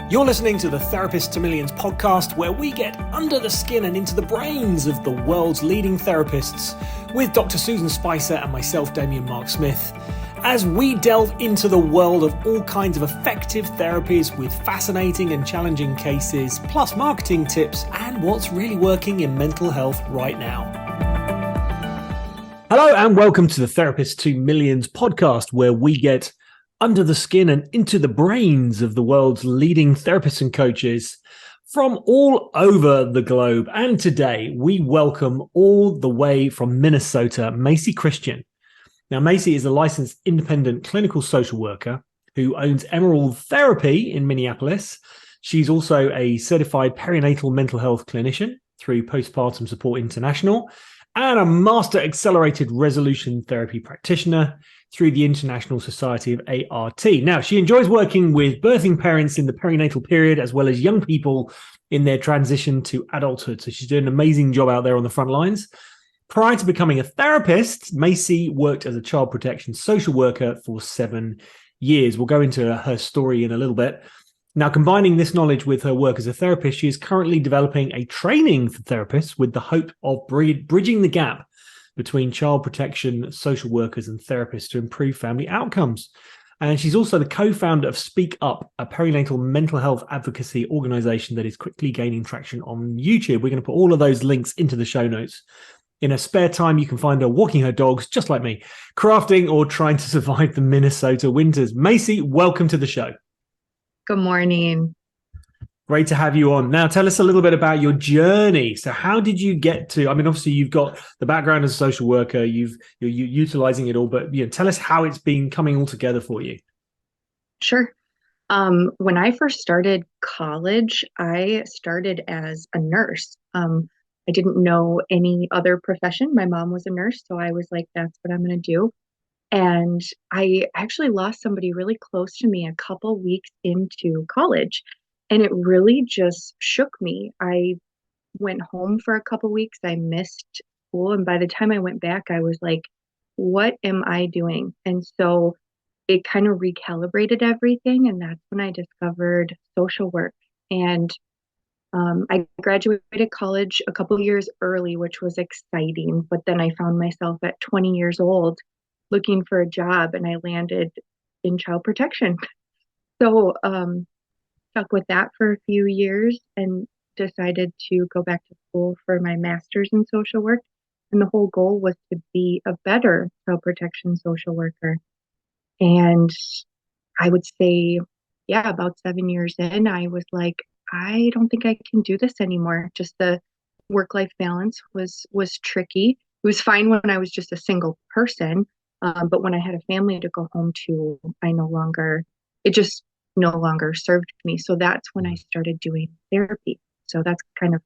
You're listening to the Therapist to Millions podcast, where we get under the skin and into the brains of the world's leading therapists with Dr. Susan Spicer and myself, Damien Mark Smith, as we delve into the world of all kinds of effective therapies with fascinating and challenging cases, plus marketing tips and what's really working in mental health right now. Hello and welcome to the Therapist to Millions podcast, where we get under the skin and into the brains of the world's leading therapists and coaches from all over the globe. And today we welcome all the way from Minnesota, Macy Christian. Now, Macy is a licensed independent clinical social worker who owns Emerald Therapy in Minneapolis. She's also a certified perinatal mental health clinician through Postpartum Support International and a master accelerated resolution therapy practitioner through the International Society of ART. Now, she enjoys working with birthing parents in the perinatal period, as well as young people in their transition to adulthood. So she's doing an amazing job out there on the front lines. Prior to becoming a therapist, Macy worked as a child protection social worker for 7 years. We'll go into her story in a little bit. Now, combining this knowledge with her work as a therapist, she is currently developing a training for therapists with the hope of bridging the gap between child protection, social workers, and therapists to improve family outcomes. And she's also the co-founder of Speak Up, a perinatal mental health advocacy organization that is quickly gaining traction on YouTube. We're going to put all of those links into the show notes. In her spare time, you can find her walking her dogs, just like me, crafting or trying to survive the Minnesota winters. Macy, welcome to the show. Good morning. Great to have you on. Now, tell us a little bit about your journey. So how did you get to, obviously you've got the background as a social worker, you're utilizing it all, but tell us how it's been coming all together for you. Sure. When I first started college, I started as a nurse. I didn't know any other profession. My mom was a nurse, so I was like, that's what I'm going to do. And I actually lost somebody really close to me a couple weeks into college. And it really just shook me. I went home for a couple weeks. I missed school. And by the time I went back, I was like, what am I doing? And so it kind of recalibrated everything. And that's when I discovered social work. And I graduated college a couple years early, which was exciting. But then I found myself at 20 years old looking for a job, and I landed in child protection. So, stuck with that for a few years and decided to go back to school for my master's in social work. And the whole goal was to be a better child protection social worker. And I would say, yeah, about 7 years in, I was like, I don't think I can do this anymore. Just the work-life balance was tricky. It was fine when I was just a single person, but when I had a family to go home to, it just no longer served me. So that's when I started doing therapy. So that's kind of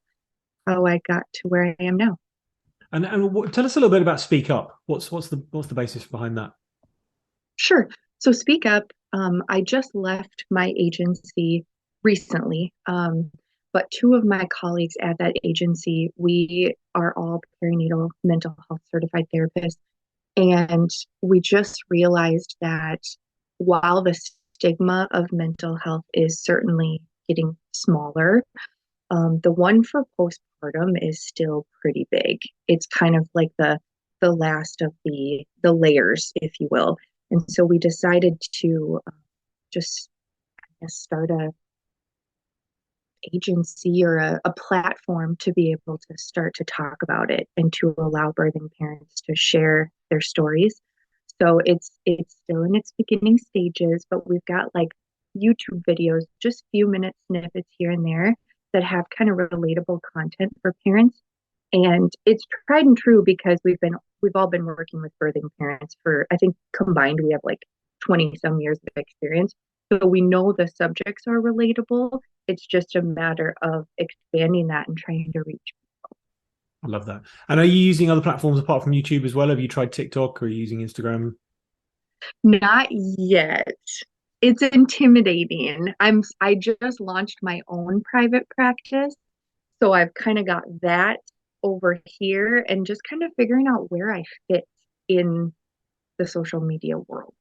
how I got to where I am now. And tell us a little bit about Speak Up. What's the basis behind that? Sure. So Speak Up, I just left my agency recently, but two of my colleagues at that agency, we are all perinatal mental health certified therapists. And we just realized that while the stigma of mental health is certainly getting smaller, the one for postpartum is still pretty big. It's kind of like the last of the layers, if you will. And so we decided to just start a agency or a platform to be able to start to talk about it and to allow birthing parents to share their stories. So it's still in its beginning stages, but we've got like YouTube videos, just few minute snippets here and there that have kind of relatable content for parents. And it's tried and true because we've all been working with birthing parents for, I think combined, we have like 20 some years of experience. So we know the subjects are relatable. It's just a matter of expanding that and trying to reach people. I love that. And are you using other platforms apart from YouTube as well? Have you tried TikTok or are you using Instagram? Not yet. It's intimidating. I just launched my own private practice. So I've kind of got that over here and just kind of figuring out where I fit in the social media world.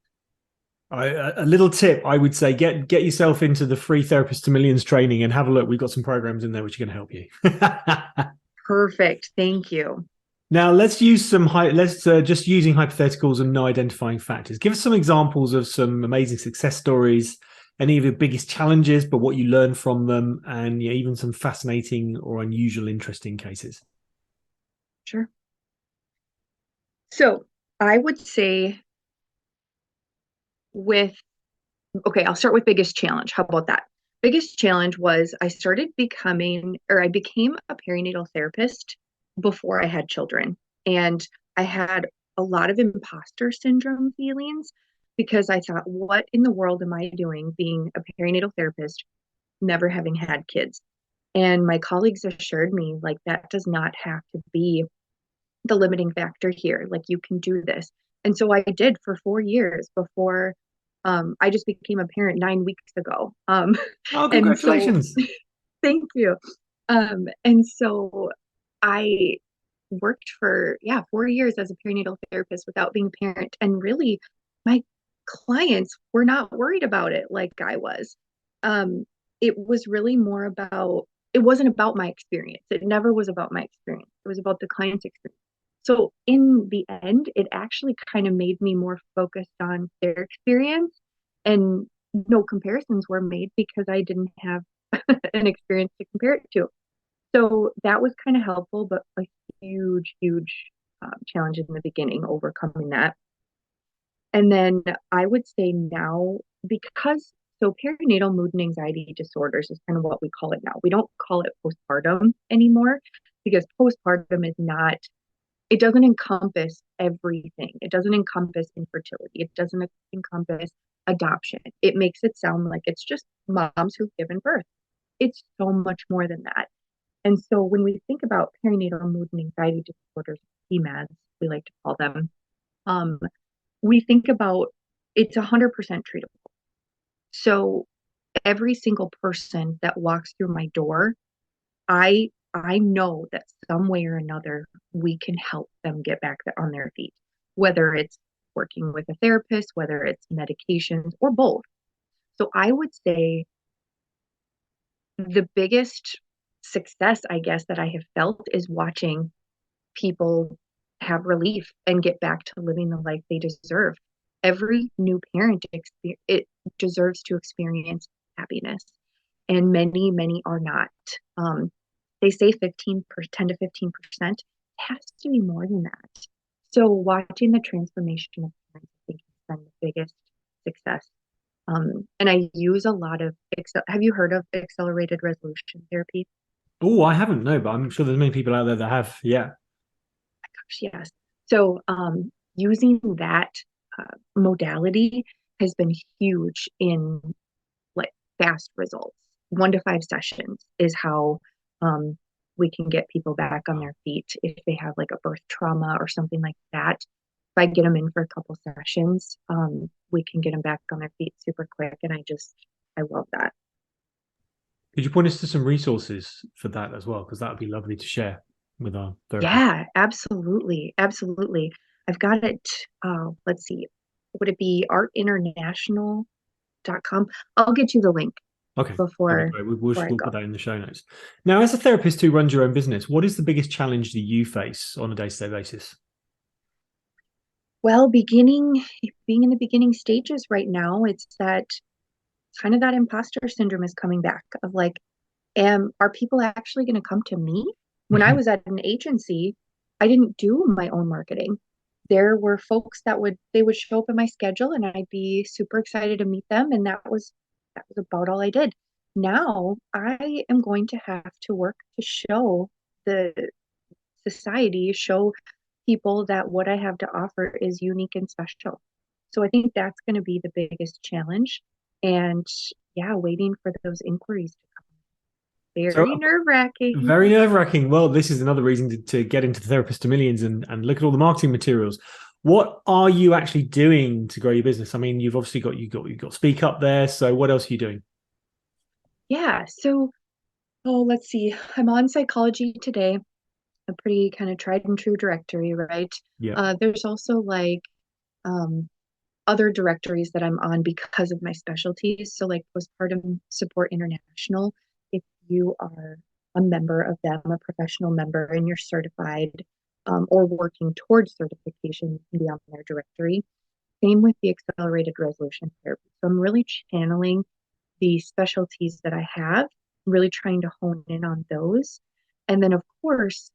A little tip, I would say, get yourself into the free Therapist to Millions training and have a look. We've got some programs in there which are going to help you. Perfect. Thank you. Now let's use let's just using hypotheticals and no identifying factors. Give us some examples of some amazing success stories, any of your biggest challenges, but what you learned from them, and even some fascinating or unusual, interesting cases. Sure. So I would say with, okay, I'll start with biggest challenge. How about that? Biggest challenge was I became a perinatal therapist before I had children. And I had a lot of imposter syndrome feelings because I thought, what in the world am I doing being a perinatal therapist, never having had kids? And my colleagues assured me, like, that does not have to be the limiting factor here. Like, you can do this. And so I did for 4 years before I just became a parent 9 weeks ago. Oh, And so congratulations! thank you. And so I worked for, yeah, 4 years as a perinatal therapist without being a parent. And really, my clients were not worried about it like I was. Um, it was really more about, it wasn't about my experience. It never was about my experience. It was about the client's experience. So in the end, it actually kind of made me more focused on their experience, and no comparisons were made because I didn't have an experience to compare it to. So that was kind of helpful, but a huge, huge challenge in the beginning, overcoming that. And then I would say now, because so perinatal mood and anxiety disorders is kind of what we call it now. We don't call it postpartum anymore because postpartum is not, it doesn't encompass everything. It doesn't encompass infertility. It doesn't encompass adoption. It makes it sound like it's just moms who've given birth. It's so much more than that. And so when we think about perinatal mood and anxiety disorders, PMADs, we like to call them, um, we think about it's 100% treatable. So every single person that walks through my door, I know that some way or another we can help them get back on their feet, whether it's working with a therapist, whether it's medications, or both. So I would say the biggest success, I guess, that I have felt is watching people have relief and get back to living the life they deserve. Every new parent it deserves to experience happiness, and many are not. They say 10 to 15%. It has to be more than that. So watching the transformation of parents, I think, has been the biggest success. And I use a lot of have you heard of accelerated resolution therapy? Oh, I haven't, no, but I'm sure there's many people out there that have. Yeah. Yes. So using that modality has been huge in like fast results. 1 to 5 sessions is how um, we can get people back on their feet if they have like a birth trauma or something like that. If I get them in for a couple sessions, we can get them back on their feet super quick. And I love that. Could you point us to some resources for that as well? Because that would be lovely to share with our therapists. Yeah, absolutely. Absolutely. I've got it. Let's see. Would it be artinternational.com? I'll get you the link Okay, that'd be before great. We'll, before I we'll go. put that in the show notes. Now, as a therapist who runs your own business, what is the biggest challenge that you face on a day-to-day basis? Well, being in the beginning stages right now, it's that kind of that imposter syndrome is coming back of like, are people actually going to come to me? When I was at an agency, I didn't do my own marketing. There were folks they would show up in my schedule and I'd be super excited to meet them. And that was about all I did. Now I am going to have to work to show the society, show people that what I have to offer is unique and special. So I think that's going to be the biggest challenge. And yeah, waiting for those inquiries to come. So Very nerve-wracking. very nerve-wracking. Well, this is another reason to get into Therapist to Millions and look at all the marketing materials. What are you actually doing to grow your business? I mean, you've obviously got Speak Up there. So what else are you doing? Yeah. So, oh, let's see. I'm on Psychology Today, a pretty kind of tried and true directory, right? Yeah. There's also like um, other directories that I'm on because of my specialties. So like Postpartum Support International, if you are a member of them, a professional member, and you're certified or working towards certification, you can be on their directory. Same with the accelerated resolution therapy. So I'm really channeling the specialties that I have, really trying to hone in on those. And then, of course,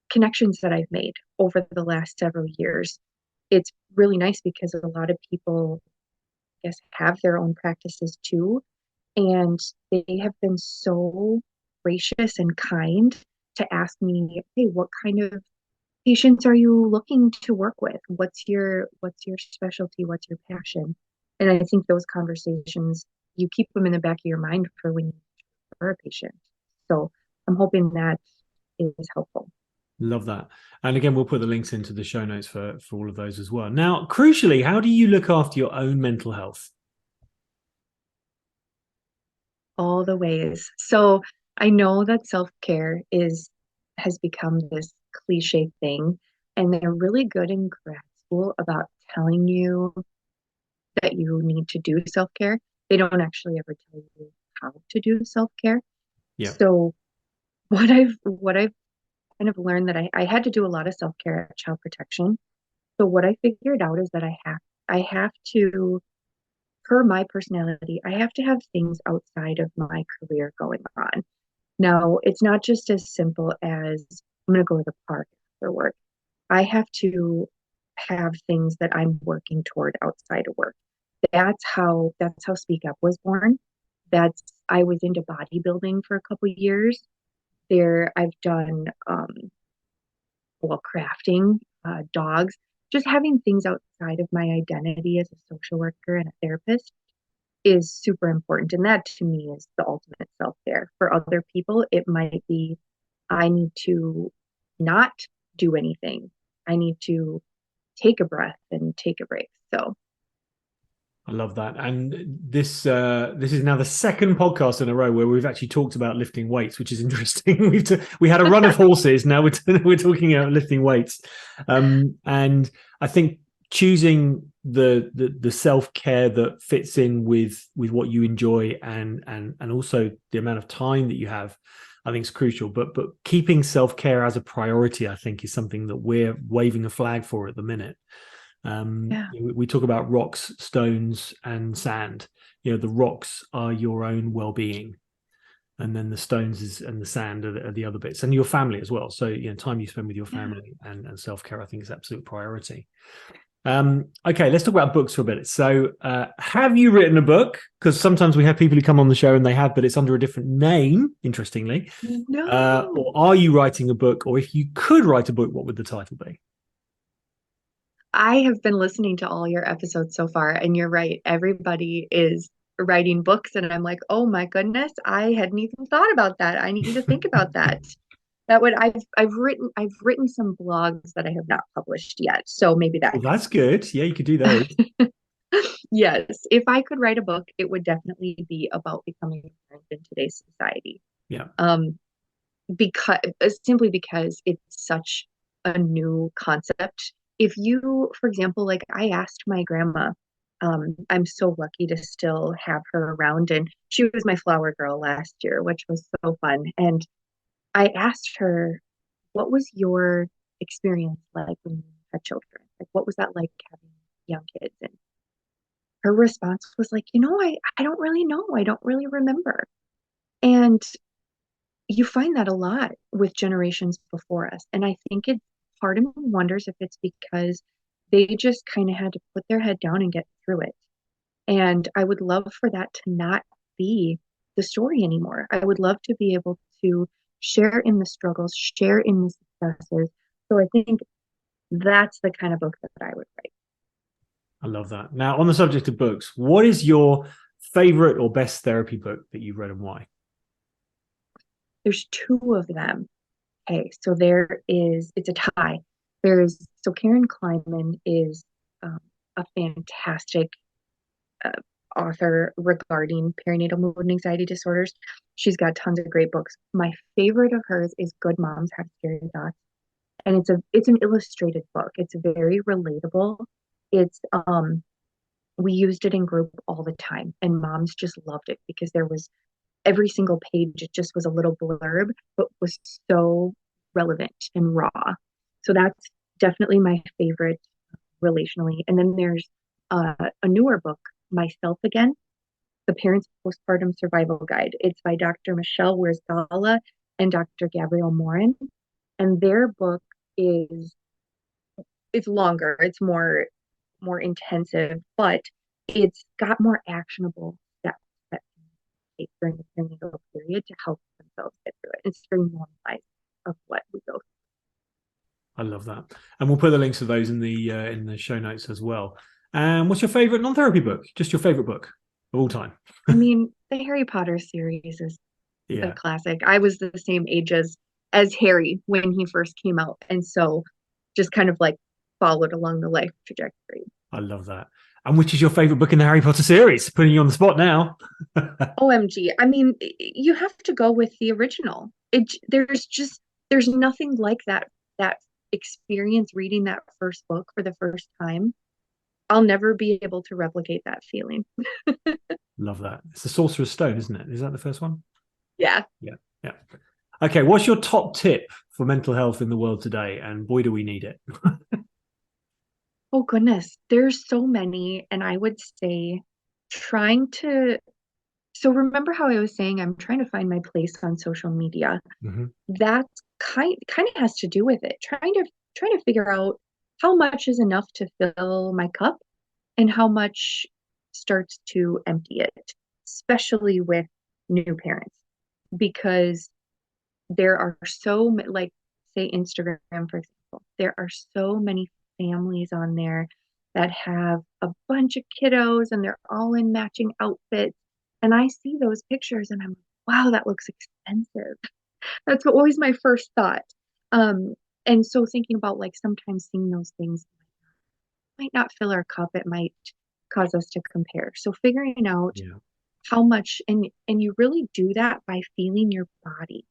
connections that I've made over the last several years. It's really nice because a lot of people, I guess, have their own practices too. And they have been so gracious and kind to ask me, hey, what kind of patients are you looking to work with? What's your specialty? What's your passion? And I think those conversations, you keep them in the back of your mind for when you are a patient. So I'm hoping that is helpful. Love that. And again, we'll put the links into the show notes for all of those as well. Now, crucially, how do you look after your own mental health? All the ways. So I know that self-care is has become this cliche thing, and they're really good in grad school about telling you that you need to do self-care. They don't actually ever tell you how to do self-care. Yeah. So what I've kind of learned that I had to do a lot of self-care at child protection. So what I figured out is that I have to, per my personality, I have to have things outside of my career going on. Now, it's not just as simple as I'm going to go to the park after work. I have to have things that I'm working toward outside of work. That's how Speak Up was born. That's I was into bodybuilding for a couple of years. There, I've done well, crafting, dogs, just having things outside of my identity as a social worker and a therapist is super important. And that to me is the ultimate self care. For other people, it might be I need to not do anything. I need to take a breath and take a break. So, I love that. And this is now the second podcast in a row where we've actually talked about lifting weights, which is interesting. We had a run of horses. Now we're talking about lifting weights, and I think choosing the self care that fits in with what you enjoy and also the amount of time that you have, I think is crucial. But keeping self care as a priority, I think, is something that we're waving a flag for at the minute. yeah. We talk about rocks, stones, and sand. The rocks are your own well-being, and then the stones and the sand are the other bits, and your family as well. So, time you spend with your Yeah. family and self-care, I think, is absolute priority. Okay, let's talk about books for a bit. So, have you written a book? Because sometimes we have people who come on the show and they have, but it's under a different name, interestingly. No. Or are you writing a book? Or if you could write a book, what would the title be? I have been listening to all your episodes so far, and you're right. Everybody is writing books, and I'm like, oh my goodness, I hadn't even thought about that. I need to think about that. That would I've written some blogs that I have not published yet, so maybe that Well, that's good. Yeah, you could do those. could. Yes, if I could write a book, it would definitely be about becoming a parent in today's society. Yeah. Um, because simply because it's such a new concept. If you, for example, like I asked my grandma, I'm so lucky to still have her around, and she was my flower girl last year, which was so fun. And I asked her, what was your experience like when you had children? Like, what was that like having young kids? And her response was like, I don't really know. I don't really remember. And you find that a lot with generations before us. And I think it part of me wonders if it's because they just kind of had to put their head down and get through it. And I would love for that to not be the story anymore. I would love to be able to share in the struggles, share in the successes. So I think that's the kind of book that I would write. I love that. Now, on the subject of books, what is your favorite or best therapy book that you've read and why? There's two of them. Okay, so it's a tie. So Karen Kleinman is um, a fantastic uh, author regarding perinatal mood and anxiety disorders. She's got tons of great books. My favorite of hers is Good Moms Have Scary Thoughts, and it's an illustrated book. It's very relatable. It's we used it in group all the time, and moms just loved it because there was every single page, it just was a little blurb, but was so relevant and raw. So that's definitely my favorite relationally. And then there's a newer book, Myself Again, The Parents Postpartum Survival Guide. It's by Dr. Michelle Wiersgala and Dr. Gabrielle Morin. And their book is it's longer, it's more intensive, but it's got more actionable steps that take during the prenatal period to help themselves get through it. It's very normalized of what we go through. I love that. And we'll put the links to those in the show notes as well. And what's your favorite non-therapy book? Just your favorite book of all time? I mean, the Harry Potter series is a classic. I was the same age as Harry when he first came out, and so just kind of like followed along the life trajectory. I love that. And which is your favorite book in the Harry Potter series? Putting you on the spot now. OMG. I mean, you have to go with the original. There's nothing like that experience reading that first book for the first time. I'll never be able to replicate that feeling. Love that. It's the Sorcerer's Stone, isn't it? Is that the first one? Yeah. Yeah. Okay, what's your top tip for mental health in the world today? And boy, do we need it. Oh goodness, there's so many. And I would say so remember how I was saying I'm trying to find my place on social media. Mm-hmm. That kind of has to do with it. Trying to figure out how much is enough to fill my cup and how much starts to empty it, especially with new parents, because there are like say Instagram, for example, there are so many families on there that have a bunch of kiddos and they're all in matching outfits. And I see those pictures and I'm like, wow, that looks expensive. That's always my first thought. And so thinking about like sometimes seeing those things might not fill our cup. It might cause us to compare. So figuring out how much, and you really do that by feeling your body,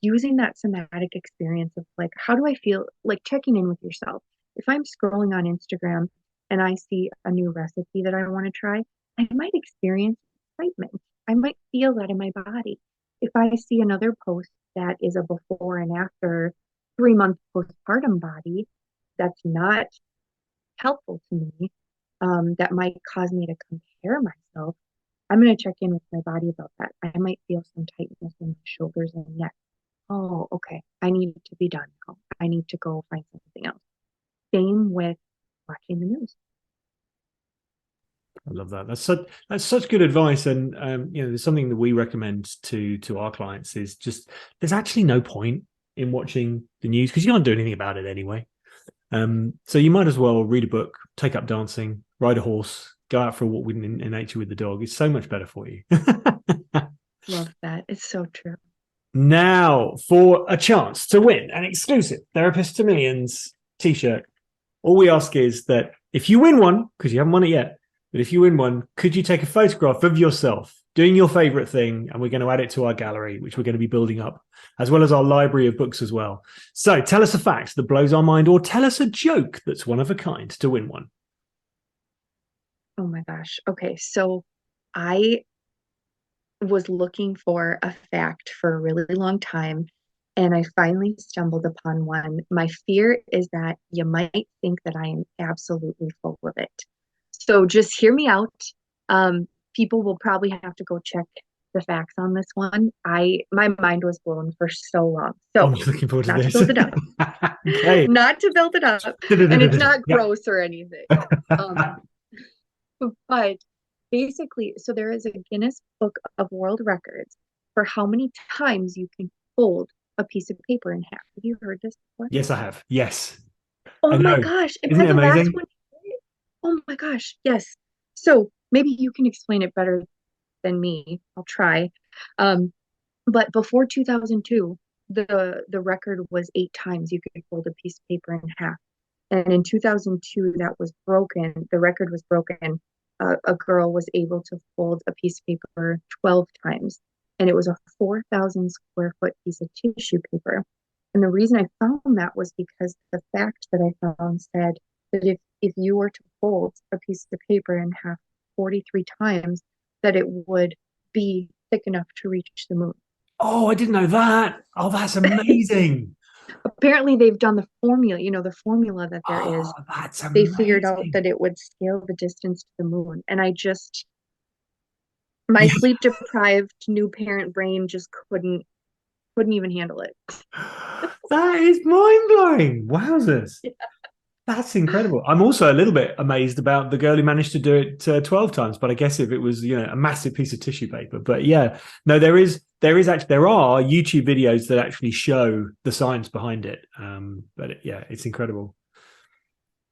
using that somatic experience of like, how do I feel? Like checking in with yourself. If I'm scrolling on Instagram and I see a new recipe that I want to try, I might experience excitement. I might feel that in my body. If I see another post that is a before and after 3-month postpartum body, that's not helpful to me, that might cause me to compare myself. I'm going to check in with my body about that. I might feel some tightness in my shoulders and neck. Oh, okay. I need to be done now. I need to go find something else. Same with watching the news. I love that. That's such good advice. And there's something that we recommend to our clients is just there's actually no point in watching the news because you can't do anything about it anyway. So you might as well read a book, take up dancing, ride a horse, go out for a walk in nature with the dog. It's so much better for you. Love that. It's so true. Now for a chance to win an exclusive Therapist to Millions t-shirt. All we ask is that if you win one, because you haven't won it yet, but if you win one, could you take a photograph of yourself doing your favorite thing? And we're going to add it to our gallery, which we're going to be building up, as well as our library of books as well. So tell us a fact that blows our mind or tell us a joke that's one of a kind to win one. Oh my gosh. Okay. So I was looking for a fact for a really long time and I finally stumbled upon one. My fear is that you might think that I am absolutely full of it. So just hear me out. People will probably have to go check the facts on this one. My mind was blown for so long. So I'm looking forward to not this. to build it up. Okay. Not to build it up. And it's not gross or anything. But basically, so there is a Guinness Book of World Records for how many times you can fold a piece of paper in half. Have you heard this before? Yes, I have. Yes. Oh my gosh. Isn't it the amazing? last one. Oh my gosh. Yes. So maybe you can explain it better than me. I'll try. But before 2002, the record was 8 times you could fold a piece of paper in half. And in 2002, that was broken. The record was broken. A girl was able to fold a piece of paper 12 times. And it was a 4,000 square foot piece of tissue paper. And the reason I found that was because the fact that I found said that if you were to fold a piece of paper in half 43 times that it would be thick enough to reach the moon. Oh, I didn't know that. Oh, that's amazing. Apparently, they've done the formula, the formula that there is. Oh, that's They figured out amazing. that it would scale the distance to the moon. And my Yeah. sleep deprived new parent brain just couldn't even handle it. That is mind blowing. Wowzers. Yeah. That's incredible. I'm also a little bit amazed about the girl who managed to do it 12 times, but I guess if it was, a massive piece of tissue paper. But yeah, no, there are YouTube videos that actually show the science behind it. It's incredible.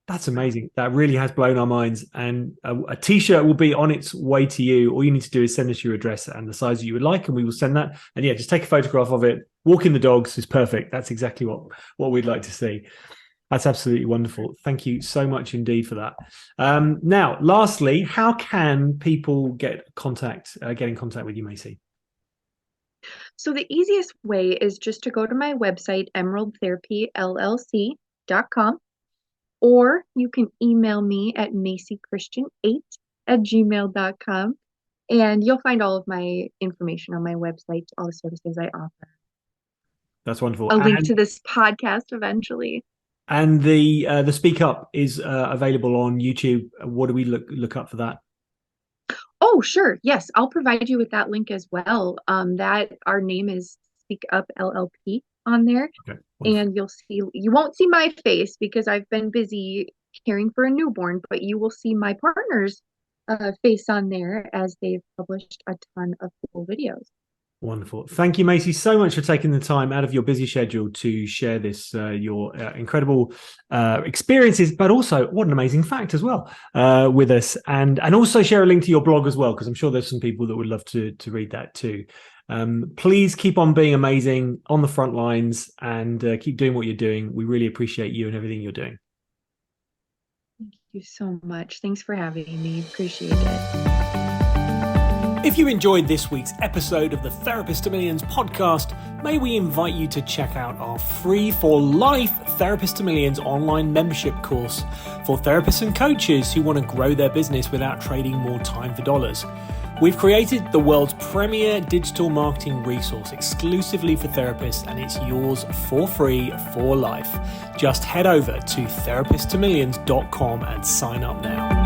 That's amazing. That really has blown our minds. And a t-shirt will be on its way to you. All you need to do is send us your address and the size that you would like, and we will send that. And yeah, just take a photograph of it. Walking the dogs is perfect. That's exactly what we'd like to see. That's absolutely wonderful. Thank you so much indeed for that. Now, lastly, how can people get in contact with you, Macy? So the easiest way is just to go to my website, emeraldtherapyllc.com, or you can email me at macychristian8@gmail.com, and you'll find all of my information on my website, all the services I offer. That's wonderful. A link to this podcast eventually. And the Speak Up is available on YouTube. What do we look up for that? Oh, sure. Yes, I'll provide you with that link as well. That our name is Speak Up LLP on there. Okay, and you won't see my face because I've been busy caring for a newborn, but you will see my partner's face on there as they've published a ton of cool videos. Wonderful. Thank you, Macy, so much for taking the time out of your busy schedule to share this, your incredible experiences, but also what an amazing fact as well with us. And also share a link to your blog as well, because I'm sure there's some people that would love to read that too. Please keep on being amazing on the front lines and keep doing what you're doing. We really appreciate you and everything you're doing. Thank you so much. Thanks for having me. Appreciate it. If you enjoyed this week's episode of the Therapist to Millions podcast, may we invite you to check out our free for life Therapist to Millions online membership course for therapists and coaches who want to grow their business without trading more time for dollars. We've created the world's premier digital marketing resource exclusively for therapists, and it's yours for free for life. Just head over to therapisttomillions.com and sign up now.